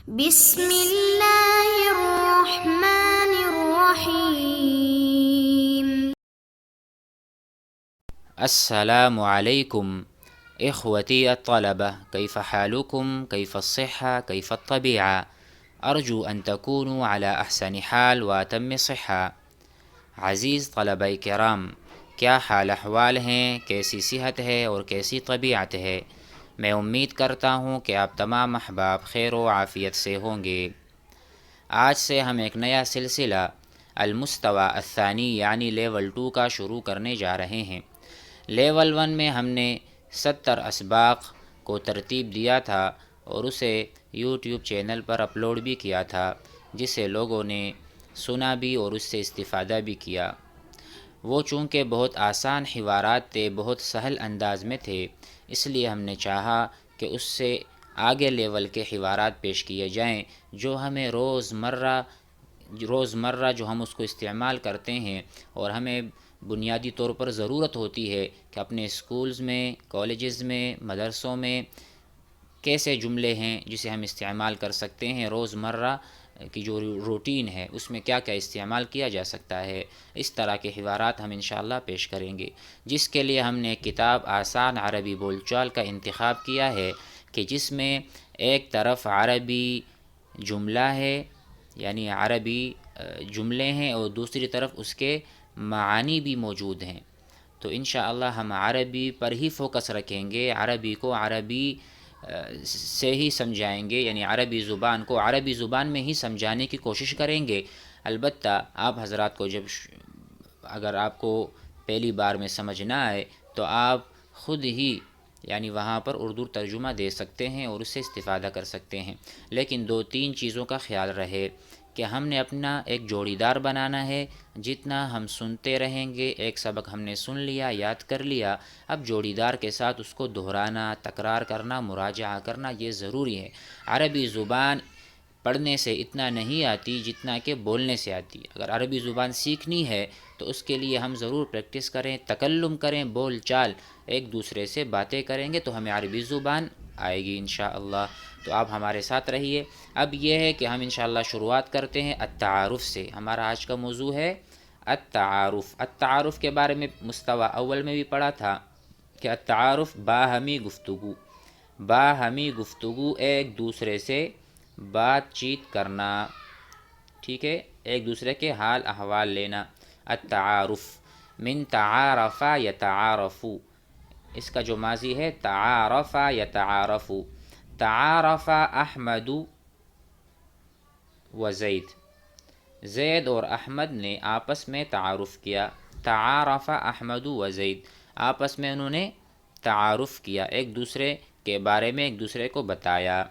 بسم اللہ الرحمن الرحیم۔ السلام علیکم اخوتی الطلبة، كيف حالكم؟ كيف الصحة؟ كيف الطبيعة؟ أرجو أن تكونوا على أحسن حال وأتم صحة۔ عزیز طلبہ کرام، کیا حال احوال ہیں، کیسی صحت ہے اور کیسی طبیعت ہے؟ میں امید کرتا ہوں کہ آپ تمام احباب خیر و عافیت سے ہوں گے۔ آج سے ہم ایک نیا سلسلہ المستوى الثانی یعنی لیول 2 کا شروع کرنے جا رہے ہیں۔ لیول 1 میں ہم نے 70 اسباق کو ترتیب دیا تھا اور اسے یوٹیوب چینل پر اپلوڈ بھی کیا تھا، جسے لوگوں نے سنا بھی اور اس سے استفادہ بھی کیا۔ وہ چونکہ بہت آسان حوارات تھے، بہت سہل انداز میں تھے، اس لیے ہم نے چاہا کہ اس سے آگے لیول کے حوارات پیش کیے جائیں جو ہمیں روزمرہ جو ہم اس کو استعمال کرتے ہیں اور ہمیں بنیادی طور پر ضرورت ہوتی ہے کہ اپنے اسکولز میں، کالجز میں، مدرسوں میں کیسے جملے ہیں جسے ہم استعمال کر سکتے ہیں، روزمرہ کی جو روٹین ہے اس میں کیا کیا استعمال کیا جا سکتا ہے۔ اس طرح کے حوارات ہم انشاءاللہ پیش کریں گے، جس کے لیے ہم نے کتاب آسان عربی بول چال کا انتخاب کیا ہے کہ جس میں ایک طرف عربی جملہ ہے یعنی عربی جملے ہیں اور دوسری طرف اس کے معانی بھی موجود ہیں۔ تو انشاءاللہ ہم عربی پر ہی فوکس رکھیں گے، عربی کو عربی سے ہی سمجھائیں گے، یعنی عربی زبان کو عربی زبان میں ہی سمجھانے کی کوشش کریں گے۔ البتہ آپ حضرات کو اگر آپ کو پہلی بار میں سمجھ نہ آئے تو آپ خود ہی یعنی وہاں پر اردو ترجمہ دے سکتے ہیں اور اس سے استفادہ کر سکتے ہیں، لیکن 2-3 چیزوں کا خیال رہے کہ ہم نے اپنا ایک جوڑی دار بنانا ہے۔ جتنا ہم سنتے رہیں گے، ایک سبق ہم نے سن لیا، یاد کر لیا، اب جوڑی دار کے ساتھ اس کو دہرانا، تکرار کرنا، مراجعہ کرنا یہ ضروری ہے۔ عربی زبان پڑھنے سے اتنا نہیں آتی جتنا کہ بولنے سے آتی ہے۔ اگر عربی زبان سیکھنی ہے تو اس کے لیے ہم ضرور پریکٹس کریں، تکلم کریں، بول چال ایک دوسرے سے باتیں کریں گے تو ہمیں عربی زبان آئے گی انشاءاللہ۔ تو آپ ہمارے ساتھ رہیے۔ اب یہ ہے کہ ہم انشاءاللہ شروعات کرتے ہیں التعارف سے۔ ہمارا آج کا موضوع ہے التعارف۔ التعارف کے بارے میں مستویٰ اول میں بھی پڑھا تھا کہ التعارف باہمی گفتگو، باہمی گفتگو، ایک دوسرے سے بات چیت کرنا، ٹھیک ہے، ایک دوسرے کے حال احوال لینا۔ التعارف من تعارف یتعارف، اس کا جو ماضی ہے تعارف یتعارف۔ تعارف احمد و زید، زید اور احمد نے آپس میں تعارف کیا۔ تعارف احمد و زید، آپس میں انہوں نے تعارف کیا، ایک دوسرے کے بارے میں ایک دوسرے کو بتایا۔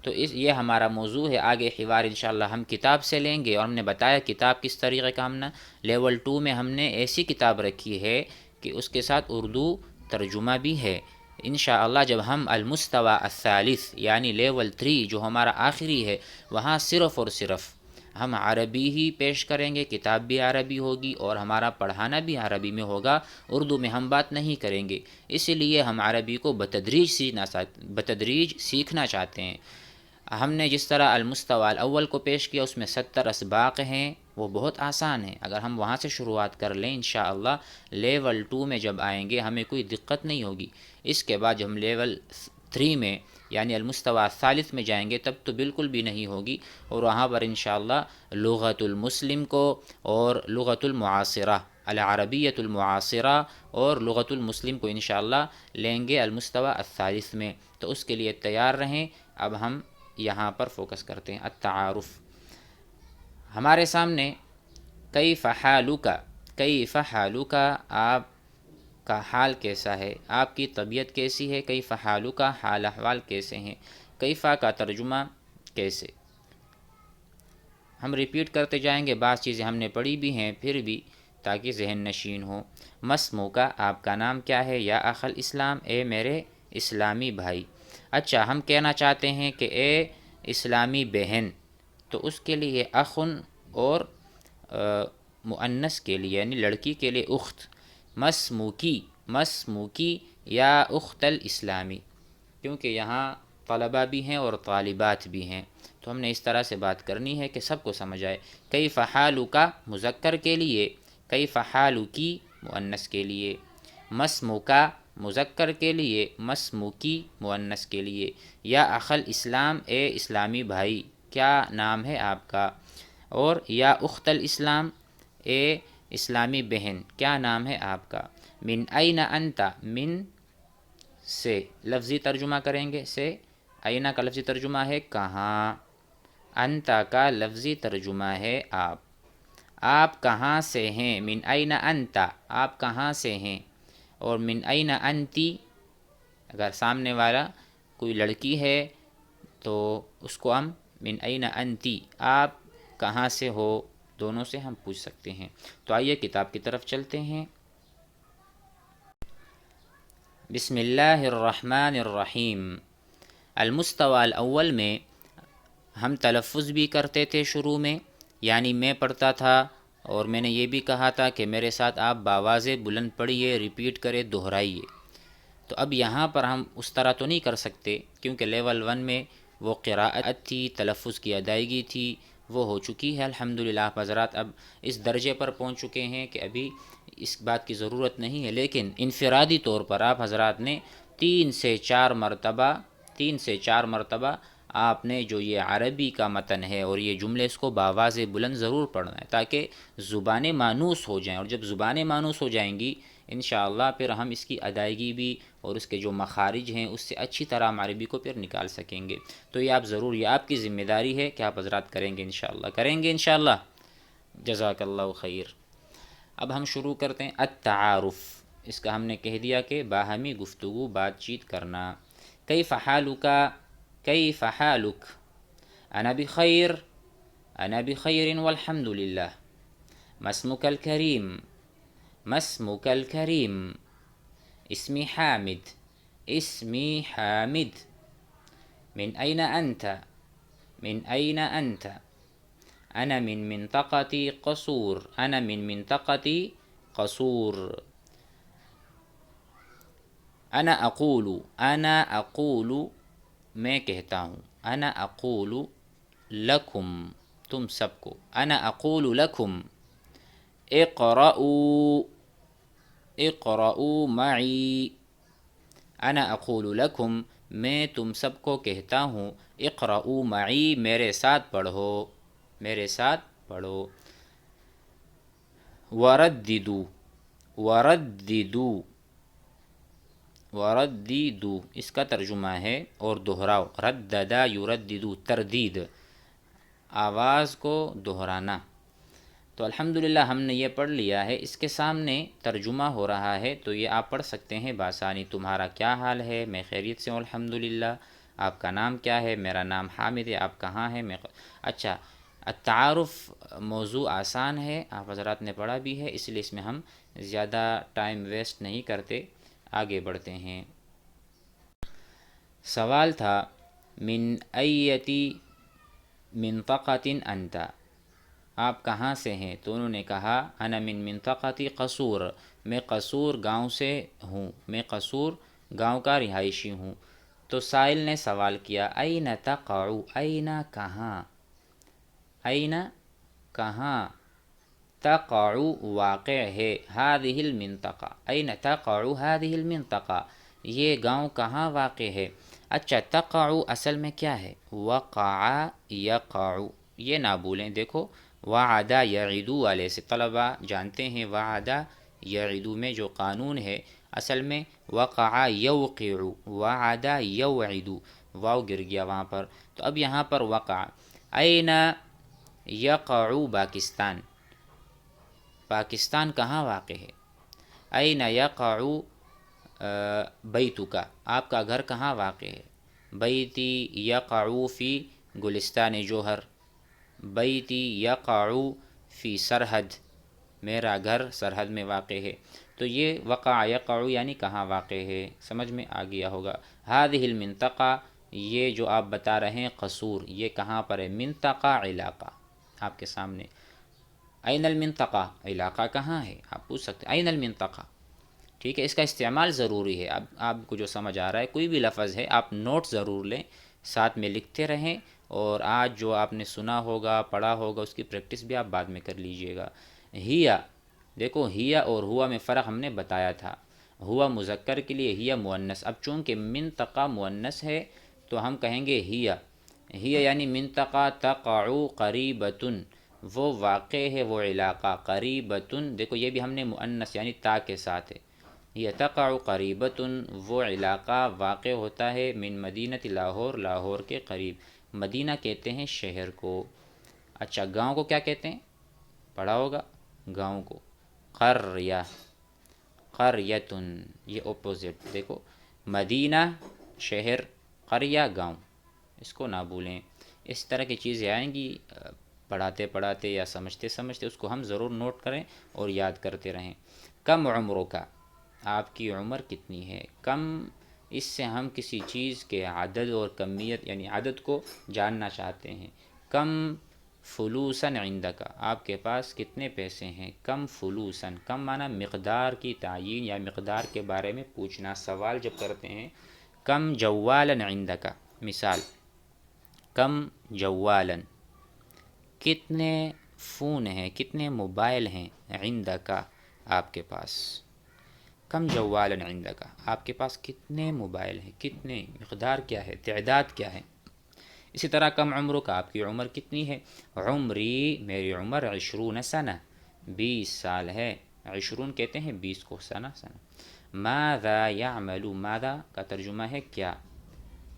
تو یہ ہمارا موضوع ہے۔ آگے حوار انشاءاللہ ہم کتاب سے لیں گے، اور ہم نے بتایا کتاب کس طریقے کا ہم نے لیول 2 میں ہم نے ایسی کتاب رکھی ہے کہ اس کے ساتھ اردو ترجمہ بھی ہے۔ انشاءاللہ جب ہم المستوى الثالث یعنی لیول 3 جو ہمارا آخری ہے، وہاں صرف اور صرف ہم عربی ہی پیش کریں گے، کتاب بھی عربی ہوگی اور ہمارا پڑھانا بھی عربی میں ہوگا، اردو میں ہم بات نہیں کریں گے۔ اسی لیے ہم عربی کو بتدریج سیکھنا چاہتے ہیں۔ ہم نے جس طرح المستوى الاول کو پیش کیا اس میں 70 اسباق ہیں، وہ بہت آسان ہیں۔ اگر ہم وہاں سے شروعات کر لیں انشاءاللہ لیول 2 میں جب آئیں گے ہمیں کوئی دقت نہیں ہوگی۔ اس کے بعد جب ہم لیول 3 میں یعنی المستوى الثالث میں جائیں گے تب تو بالکل بھی نہیں ہوگی، اور وہاں پر انشاءاللہ لغت المسلم کو اور لغت المعاصرہ، العربیۃ المعاصرہ اور لغت المسلم کو انشاءاللہ لیں گے المستوى الثالث میں۔ تو اس کے لیے تیار رہیں۔ اب ہم یہاں پر فوکس کرتے ہیں التعارف۔ ہمارے سامنے کیف حالک، کیف حالک، آپ کا حال کیسا ہے، آپ کی طبیعت کیسی ہے، کیف حالک، حال احوال کیسے ہیں، کیفا کا ترجمہ کیسے۔ ہم ریپیٹ کرتے جائیں گے، بعض چیزیں ہم نے پڑھی بھی ہیں پھر بھی تاکہ ذہن نشین ہو۔ مسموکا، آپ کا نام کیا ہے، یا اخ الاسلام، اے میرے اسلامی بھائی۔ اچھا، ہم کہنا چاہتے ہیں کہ اے اسلامی بہن، تو اس کے لیے اخن اور مؤنث کے لیے یعنی لڑکی کے لیے اخت، مسموکی، مسموکی یا اخت الاسلامی، کیونکہ یہاں طلبہ بھی ہیں اور طالبات بھی ہیں، تو ہم نے اس طرح سے بات کرنی ہے کہ سب کو سمجھ آئے. کیف حالک مذکر کے لیے، کیف حالکی مؤنث کے لیے، مسمک مذکر کے لیے، مسموکی مؤنث کے لیے. یا اخل اسلام، اے اسلامی بھائی کیا نام ہے آپ کا. اور یا اخت الاسلام، اے اسلامی بہن کیا نام ہے آپ کا. من این انت، من سے لفظی ترجمہ کریں گے، سے. اینا کا لفظی ترجمہ ہے کہاں، انتا کا لفظی ترجمہ ہے آپ. آپ کہاں سے ہیں. من این انتا، آپ کہاں سے ہیں. اور من این انتی، اگر سامنے والا کوئی لڑکی ہے تو اس کو ہم من این انتی، آپ کہاں سے ہو، دونوں سے ہم پوچھ سکتے ہیں. تو آئیے کتاب کی طرف چلتے ہیں. بسم اللہ الرحمن الرحیم. المستوى الاول میں ہم تلفظ بھی کرتے تھے شروع میں، یعنی میں پڑھتا تھا اور میں نے یہ بھی کہا تھا کہ میرے ساتھ آپ باواز بلند پڑھیے، ریپیٹ کرے، دہرائیے. تو اب یہاں پر ہم اس طرح تو نہیں کر سکتے کیونکہ لیول 1 میں وہ قراءت تھی، تلفظ کی ادائیگی تھی، وہ ہو چکی ہے الحمدللہ. آپ حضرات اب اس درجے پر پہنچ چکے ہیں کہ ابھی اس بات کی ضرورت نہیں ہے. لیکن انفرادی طور پر آپ حضرات نے 3 سے 4 مرتبہ آپ نے جو یہ عربی کا متن ہے اور یہ جملے اس کو باواز بلند ضرور پڑھنا ہے تاکہ زبانیں مانوس ہو جائیں. اور جب زبانیں مانوس ہو جائیں گی انشاءاللہ پھر ہم اس کی ادائیگی بھی اور اس کے جو مخارج ہیں اس سے اچھی طرح ہم عربی کو پھر نکال سکیں گے. تو یہ آپ ضرور، یہ آپ کی ذمہ داری ہے کہ آپ حضرات کریں گے انشاءاللہ. کریں گے انشاءاللہ. جزاک اللہ خیر. اب ہم شروع کرتے ہیں. التعارف، اس کا ہم نے کہہ دیا کہ باہمی گفتگو، بات چیت کرنا. کیف حالک، کیف حالک. انا بخیر، انا بخیر والحمد للہ. ما اسمک الکریم، ما اسمک الکریم. اسمی حامد، اسمی حامد. من أين أنت، من أين أنت. أنا من منطقة قصور، أنا من منطقة قصور. أنا أقول، أنا أقول میں کہتا ہوں. أنا أقول لكم تم سب کو. أنا أقول لكم اقرأوا، اقرأوا معي. أنا أقول لكم میں تم سب کو کہتا ہوں اقرأوا معی میرے ساتھ پڑھو، میرے ساتھ پڑھو. ورددوا، ورددوا، ورددوا اس کا ترجمہ ہے اور دہراؤ. رددا یردد، تردید، آواز کو دہرانا. تو الحمدللہ ہم نے یہ پڑھ لیا ہے. اس کے سامنے ترجمہ ہو رہا ہے تو یہ آپ پڑھ سکتے ہیں بآسانی. تمہارا کیا حال ہے، میں خیریت سے ہوں الحمدللہ. آپ کا نام کیا ہے، میرا نام حامد ہے. آپ کہاں ہیں، میں اچھا. التعارف موضوع آسان ہے، آپ حضرات نے پڑھا بھی ہے، اس لیے اس میں ہم زیادہ ٹائم ویسٹ نہیں کرتے، آگے بڑھتے ہیں. سوال تھا من ایتی منطقۃ انت، آپ کہاں سے ہیں. تو انہوں نے کہا انا من منطقۃ قصور، میں قصور گاؤں سے ہوں، میں قصور گاؤں کا رہائشی ہوں. تو سائل نے سوال کیا این تقع، این کہاں، این کہاں، تقع واقع ہے، هذه المنطقہ، این تقع هذه المنطقہ یہ گاؤں کہاں واقع ہے. اچھا تقع اصل میں کیا ہے، وقع یقع، یہ نہ بولیں. دیکھو وعد یعد والے سے طلبہ جانتے ہیں وعد یعد میں جو قانون ہے اصل میں وقع یوقع، وعد یوعد، واو گر گیا وہاں پر. تو اب یہاں پر وقع. این یقع پاکستان، پاکستان کہاں واقع ہے. این یقع بیتک، آپ کا گھر کہاں واقع ہے. بیتی یقع فی گلستان جوہر، بیتی یقع فی سرحد، میرا گھر سرحد میں واقع ہے. تو یہ وقع یقع یعنی کہاں واقع ہے، سمجھ میں آ گیا ہوگا. هذه المنطقہ یہ جو آپ بتا رہے ہیں قصور، یہ کہاں پر ہے. منطقہ علاقہ آپ کے سامنے. این المنطقہ علاقہ کہاں ہے، آپ پوچھ سکتے ہیں این المنطقہ. ٹھیک ہے، اس کا استعمال ضروری ہے. اب آپ کو جو سمجھ آ رہا ہے کوئی بھی لفظ ہے آپ نوٹ ضرور لیں، ساتھ میں لکھتے رہیں اور آج جو آپ نے سنا ہوگا پڑھا ہوگا اس کی پریکٹس بھی آپ بعد میں کر لیجئے گا۔ ہیا، دیکھو ہیا اور ہوا میں فرق ہم نے بتایا تھا، ہوا مذکر کے لیے، ہیا مؤنث۔ اب چونکہ منطقہ مؤنث ہے تو ہم کہیں گے ہیا، ہیا یعنی منطقہ تقع قریبتن، وہ واقع ہے وہ علاقہ، قریبتن دیکھو یہ بھی ہم نے مؤنث یعنی تا کے ساتھ ہے، یہ تقع قریبتن وہ علاقہ واقع ہوتا ہے من مدینہ لاہور، لاہور کے قریب۔ مدینہ کہتے ہیں شہر کو۔ اچھا گاؤں کو کیا کہتے ہیں؟ پڑھا ہوگا گاؤں کو، قریہ، قریتن، یہ اپوزٹ دیکھو، مدینہ شہر، قریہ گاؤں، اس کو نہ بھولیں۔ اس طرح کی چیزیں آئیں گی پڑھاتے پڑھاتے یا سمجھتے سمجھتے، اس کو ہم ضرور نوٹ کریں اور یاد کرتے رہیں۔ کم عمروں کا، آپ کی عمر کتنی ہے؟ کم، اس سے ہم کسی چیز کے عدد اور کمیت یعنی عدد کو جاننا چاہتے ہیں۔ کم فلوسن عندک، آپ کے پاس کتنے پیسے ہیں؟ کم فلوسن، کم معنی مقدار کی تعیین یا مقدار کے بارے میں پوچھنا، سوال جب کرتے ہیں۔ کم جوالن عندک، مثال کم جوالن، کتنے فون ہیں، کتنے موبائل ہیں، عندک آپ کے پاس، کم جوالن عندک، آپ کے پاس کتنے موبائل ہیں، کتنے، مقدار کیا ہے، تعداد کیا ہے۔ اسی طرح کم عمروں کا، آپ کی عمر کتنی ہے؟ عمری، میری عمر 20 سنہ، 20 سال ہے، 20 کہتے ہیں 20 کو، سنہ سنہ۔ ماذا یعمل، ماذا کا ترجمہ ہے کیا،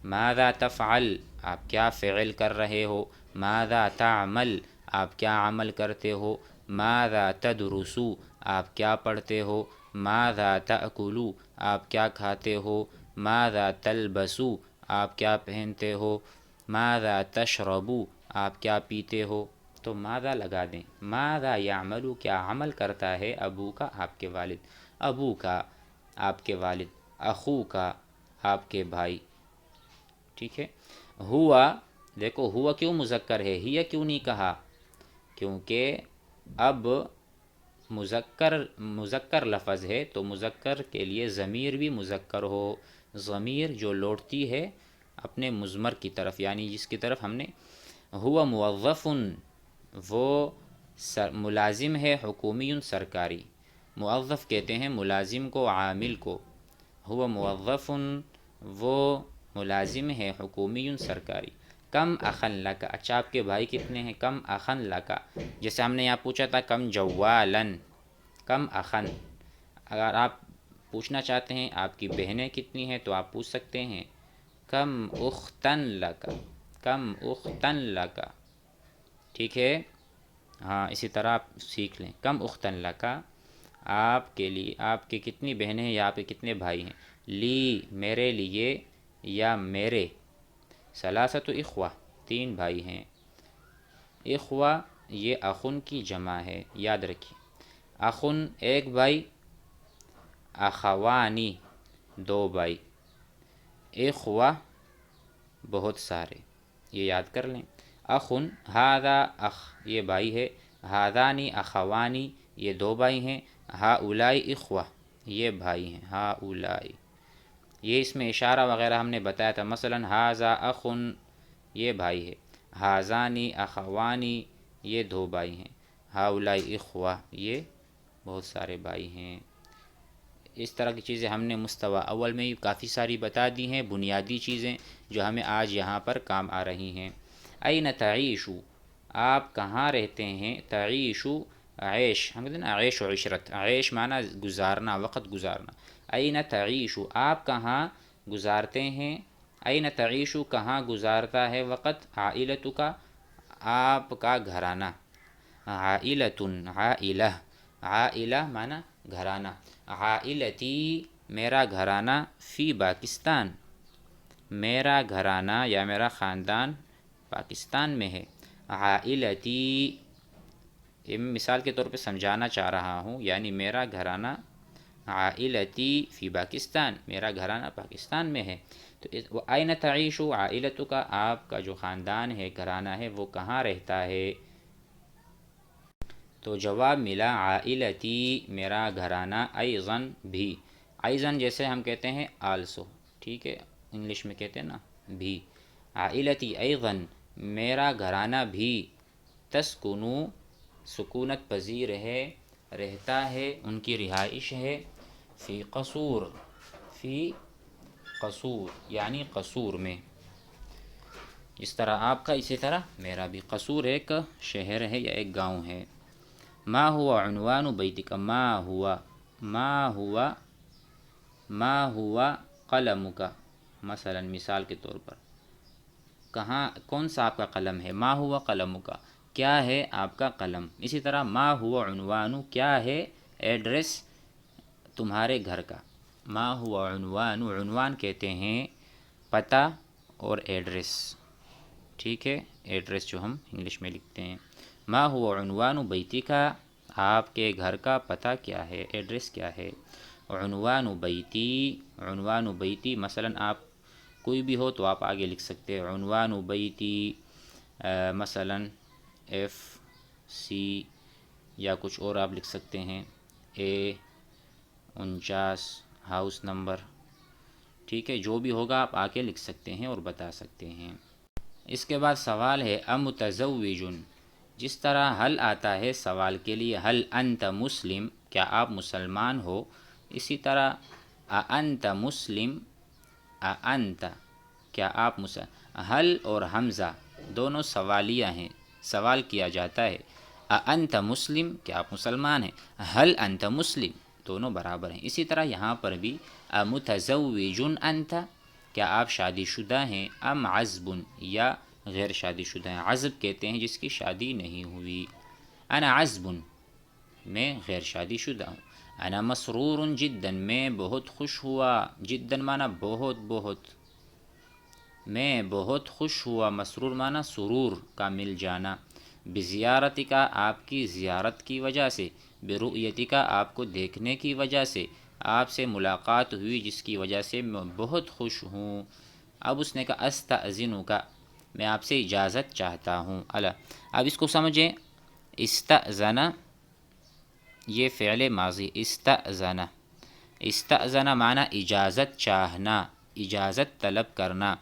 ماذا تفعل آپ کیا فعل کر رہے ہو، ماذا تعمل آپ کیا عمل کرتے ہو، ماذا تدرس آپ کیا پڑھتے ہو، ماذا تأکل آپ کیا کھاتے ہو، ماذا تلبس آپ کیا پہنتے ہو، ماذا تشرب آپ کیا پیتے ہو۔ تو ماذا لگا دیں، ماذا یعمل کیا عمل کرتا ہے، ابو کا آپ کے والد، ابو کا آپ کے والد، اخو کا آپ کے بھائی، ٹھیک ہے۔ ہوا، دیکھو ہوا کیوں مذکر ہے، ہیا کیوں نہیں کہا؟ کیونکہ اب مذکر لفظ ہے تو مذکر کے لیے ضمیر بھی مذکر ہو، ضمیر جو لوٹتی ہے اپنے مضمر کی طرف، یعنی جس کی طرف ہم نے، ہوا موظف، وہ ملازم ہے، حکومی سرکاری، موظف کہتے ہیں ملازم کو، عامل کو، ہوا موظف وہ ملازم ہے، حکومی سرکاری۔ کم اخن لک، اچھا آپ کے بھائی کتنے ہیں؟ کم اخن لک، جیسے ہم نے یہاں پوچھا تھا کم جوالن، کم اخن، اگر آپ پوچھنا چاہتے ہیں آپ کی بہنیں کتنی ہیں تو آپ پوچھ سکتے ہیں کم اختن لک، کم اختن لک، ٹھیک ہے۔ ہاں اسی طرح آپ سیکھ لیں، کم اختن لک، آپ کے لیے، آپ کی کتنی بہنیں ہیں یا آپ کے کتنے بھائی ہیں، لی میرے لیے یا میرے، ثلاثۃ اخوہ 3 بھائی ہیں، اخوہ یہ اخن کی جمع ہے، یاد رکھیے، اخن ایک بھائی، اخوانی 2 بھائی، اخوہ بہت سارے، یہ یاد کر لیں۔ اخن، ہذا اخ یہ بھائی ہے، ہذانی اخوانی یہ 2 بھائی ہیں، ہؤلاء اخوہ یہ بھائی ہیں، ہؤلاء یہ اس میں اشارہ وغیرہ ہم نے بتایا تھا، مثلا ھذا اخن یہ بھائی ہے، ھذانی اخوانی یہ 2 بھائی ہیں، ہؤلاء اخوہ یہ بہت سارے بھائی ہیں۔ اس طرح کی چیزیں ہم نے مستوی اول میں ہی کافی ساری بتا دی ہیں، بنیادی چیزیں جو ہمیں آج یہاں پر کام آ رہی ہیں۔ این تعیش آپ کہاں رہتے ہیں، تعیش عیش، ہم کہتے ہیں نا عیش و عشرت، عیش معنی گزارنا، وقت گزارنا، این تعیش آپ کہاں گزارتے ہیں، این تعیش کہاں گزارتا ہے وقت، عائلت کا آپ کا گھرانہ، عائلتن عائلہ، عائلہ معنی گھرانہ، عائلتی میرا گھرانہ، فی پاکستان میرا گھرانہ یا میرا خاندان پاکستان میں ہے، عائلتی یہ میں مثال کے طور پہ سمجھانا چاہ رہا ہوں، یعنی میرا گھرانہ، عائلتی فی پاکستان میرا گھرانہ پاکستان میں ہے۔ تو این تعیش عائلت کا آپ کا جو خاندان ہے، گھرانہ ہے، وہ کہاں رہتا ہے؟ تو جواب ملا عائلتی میرا گھرانہ، ایضاً بھی، ایضاً جیسے ہم کہتے ہیں آلسو، ٹھیک ہے، انگلش میں کہتے ہیں نا بھی، عائلتی ایضاً میرا گھرانہ بھی تسکنو سکونت پذیر ہے، رہتا ہے، ان کی رہائش ہے، فی قصور، فی قصور یعنی قصور میں، جس طرح آپ کا اسی طرح میرا بھی۔ قصور ایک شہر ہے یا ایک گاؤں ہے۔ ما ہوا عنوان بیتک، ما ہوا قلمک، مثلا مثال کے طور پر کہاں کون سا آپ کا قلم ہے، ما ہوا قلمک کیا ہے آپ کا قلم۔ اسی طرح ما ہوا عنوان کیا ہے ایڈریس تمہارے گھر کا۔ ما ہوا عنوان، عنوان کہتے ہیں پتہ اور ایڈریس، ٹھیک ہے، ایڈریس جو ہم انگلش میں لکھتے ہیں۔ ما ہوا عنوان بیتک، آپ کے گھر کا پتہ کیا ہے، ایڈریس کیا ہے۔ عنوان بیتی، عنوان بیتی مثلا آپ کوئی بھی ہو تو آپ آگے لکھ سکتے ہیں عنوان بیتی مثلا FC یا کچھ اور آپ لکھ سکتے ہیں A49 ہاؤس نمبر، ٹھیک ہے، جو بھی ہوگا آپ آ کے لکھ سکتے ہیں اور بتا سکتے ہیں۔ اس کے بعد سوال ہے امتزوج، جس طرح حل آتا ہے سوال کے لیے حل انت مسلم، کیا آپ مسلمان ہو، اسی طرح انت مسلم، انت کیا آپ مسلم، حل اور حمزہ دونوں سوالیہ ہیں، سوال کیا جاتا ہے۔ انت مسلم کیا آپ مسلمان ہیں، حل انت مسلم دونوں برابر ہیں۔ اسی طرح یہاں پر بھی متزوج انت کیا آپ شادی شدہ ہیں، ام عزب یا غیر شادی شدہ ہیں۔ عزب کہتے ہیں جس کی شادی نہیں ہوئی۔ انا عزب میں غیر شادی شدہ ہوں۔ انا مسرور جدا میں بہت خوش ہوا، جدا معنی بہت بہت، میں بہت خوش ہوا، مسرور معنی سرور کا مل جانا، بزیارتی کا آپ کی زیارت کی وجہ سے، برؤیتی کا آپ کو دیکھنے کی وجہ سے، آپ سے ملاقات ہوئی جس کی وجہ سے میں بہت خوش ہوں۔ اب اس نے کہا استأذن کا، میں آپ سے اجازت چاہتا ہوں۔ اب اس کو سمجھیں، استأذن یہ فعل ماضی، استأذن، استأذن معنی اجازت چاہنا، اجازت طلب کرنا۔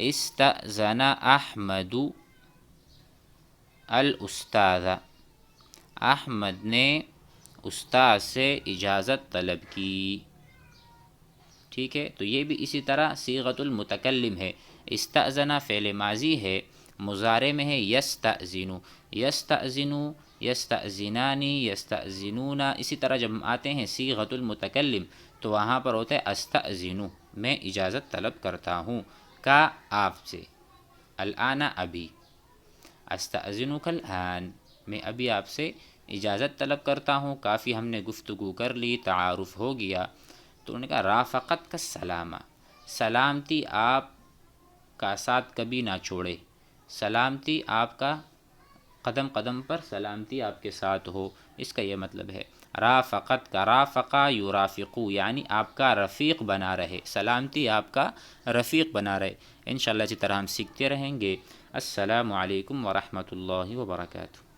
استأذن احمد الاستاذ، احمد نے استاد سے اجازت طلب کی، ٹھیک ہے، تو یہ بھی اسی طرح صیغۃ المتکلم ہے۔ استأذن فعل ماضی ہے، مضارع میں ہے یستأذن، یستأذن، یستأذنان، یستأذنون۔ اسی طرح جب ہم آتے ہیں صیغۃ المتکلم تو وہاں پر ہوتا ہے استأذن، میں اجازت طلب کرتا ہوں، کا آپ سے، الآن ابھی، استأذنک الآن میں ابھی آپ سے اجازت طلب کرتا ہوں۔ کافی ہم نے گفتگو کر لی، تعارف ہو گیا، تو انہوں نے کہا رافقت کا سلامہ، سلامتی آپ کا ساتھ کبھی نہ چھوڑے، سلامتی آپ کا قدم قدم پر سلامتی آپ کے ساتھ ہو، اس کا یہ مطلب ہے۔ رافقت کا، رافقہ یرافقو یعنی آپ کا رفیق بنا رہے، سلامتی آپ کا رفیق بنا رہے۔ انشاءاللہ اسی طرح ہم سیکھتے رہیں گے۔ السلام علیکم ورحمۃ اللہ وبرکاتہ۔